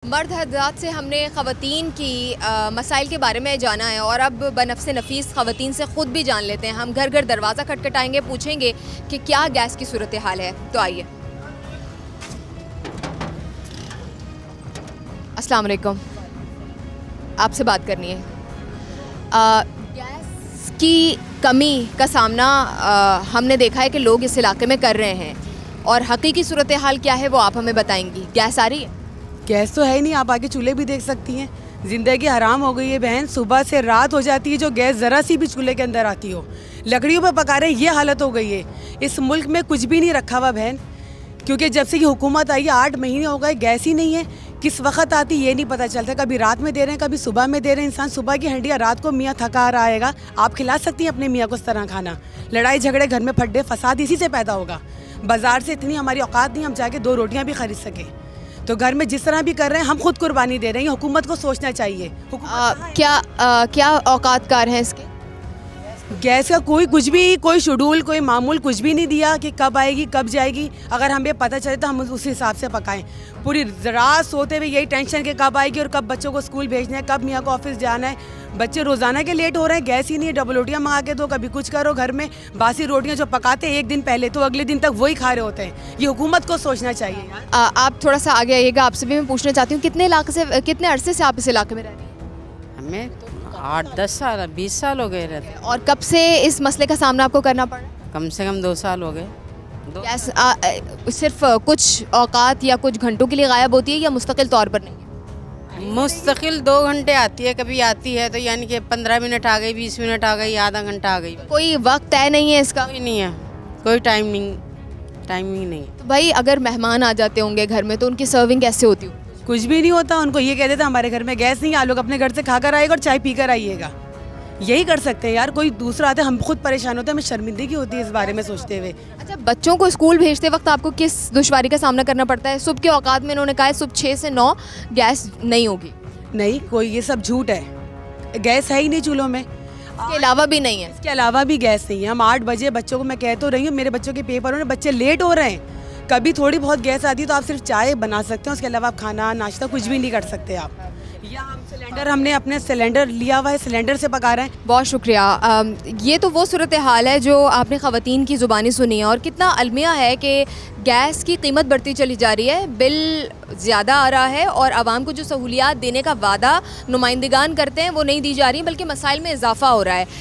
मर्द हज़रात से हमने ख़वातीन की मसाइल के बारे में जाना है और अब बनफ़्से नफीस ख़वातीन से ख़ुद भी जान लेते हैं। हम घर घर दरवाज़ा खटखटाएंगे, पूछेंगे कि क्या गैस की सूरत हाल है। तो आइए। अस्सलाम वालेकुम, आपसे बात करनी है। गैस की कमी का सामना हमने देखा है कि लोग इस इलाके में कर रहे हैं, और हकीकी सूरत हाल क्या है वो आप हमें बताएंगी। गैस आ रही है? गैस तो है ही नहीं, आप आगे चूल्हे भी देख सकती हैं। ज़िंदगी हराम हो गई है बहन, सुबह से रात हो जाती है जो गैस ज़रा सी भी चूल्हे के अंदर आती हो। लकड़ियों पर पका रहे हैं, ये हालत हो गई है। इस मुल्क में कुछ भी नहीं रखा हुआ बहन, क्योंकि जब से ये हुकूमत आई है 8 महीने हो गए, गैस ही नहीं है। किस वक्त आती ये नहीं पता चलता, कभी रात में दे रहे हैं, कभी सुबह में दे रहे हैं। इंसान सुबह की हंडिया रात को मियाँ थका रहा आएगा, आप खिला सकती हैं अपने मियाँ को इस तरह खाना? लड़ाई झगड़े घर में फड्डे फसाद इसी से पैदा होगा। बाजार से इतनी हमारी औकात नहीं हम जाके 2 रोटियाँ भी खरीद सकें। तो घर में जिस तरह भी कर रहे हैं हम खुद कुर्बानी दे रहे हैं, हुकूमत को सोचना चाहिए। क्या औकातकार हैं इसके? गैस का कुछ भी, कोई शेड्यूल, कोई मामूल कुछ भी नहीं दिया कि कब आएगी कब जाएगी। अगर हमें पता चले तो हम उस हिसाब से पकाएं। पूरी रात सोते हुए यही टेंशन कि कब आएगी और कब बच्चों को स्कूल भेजना है, कब मियाँ को ऑफिस जाना है। बच्चे रोज़ाना के लेट हो रहे हैं, गैस ही नहीं है। डबल रोटियाँ मंगा के दो, कभी कुछ करो। घर में बासी रोटियाँ जो पकाते हैं एक दिन पहले, तो अगले दिन तक वही खा रहे होते हैं। ये हुकूमत को सोचना चाहिए यार। आप थोड़ा सा आगे आइएगा, आपसे भी मैं पूछना चाहती हूँ कितने अरसे से आप इस इलाके में रह रही हैं? हमें 8-10 साल 20 साल हो गए रहते। और कब से इस मसले का सामना आपको करना पड़ रहा है? कम से कम 2 साल हो गए। गैस सिर्फ कुछ औकात या कुछ घंटों के लिए गायब होती है या मुस्तकिल तौर पर नहीं है? मुस्तकिल 2 घंटे आती है, कभी आती है तो यानी कि 15 मिनट आ गई, 20 मिनट आ गई, आधा घंटा आ गई। कोई वक्त तय नहीं है इसका? कोई नहीं है, कोई टाइमिंग नहीं है। तो भाई अगर मेहमान आ जाते होंगे घर में तो उनकी सर्विंग कैसे होती हो? कुछ भी नहीं होता, उनको ये कह देता हमारे घर में गैस नहीं है, आप लोग अपने घर से खाकर आइएगा और चाय पीकर आइएगा। यही कर सकते हैं यार। कोई दूसरा आता है, हम खुद परेशान होते हैं, हमें शर्मिंदगी होती है इस बारे में सोचते हुए। अच्छा, बच्चों को स्कूल भेजते वक्त आपको किस दुश्वारी का सामना करना पड़ता है? सुबह के औकात में इन्होंने कहा है सुबह 6 से 9 गैस नहीं होगी। नहीं, कोई ये सब झूठ है। गैस है ही नहीं चूल्हों में। इसके अलावा भी नहीं है? इसके अलावा भी गैस नहीं है। हम 8 बजे बच्चों को, मैं कह तो रही हूँ, मेरे बच्चों के पेपर हो रहे हैं, बच्चे लेट हो रहे हैं। कभी थोड़ी बहुत गैस आती है तो आप सिर्फ चाय बना सकते हैं, उसके अलावा आप खाना नाश्ता कुछ भी नहीं कर सकते आप। या हमने अपने सिलेंडर लिया हुआ है, सिलेंडर से पका रहे हैं। बहुत शुक्रिया। ये तो वो सूरत हाल है जो आपने ख़वातीन की ज़ुबानी सुनी है, और कितना अलमिया है कि गैस की कीमत बढ़ती चली जा रही है, बिल ज़्यादा आ रहा है, और आवाम को जो सहूलियात देने का वादा नुमाइंदगान करते हैं वो नहीं दी जा रही, बल्कि मसाइल में इजाफा हो रहा है।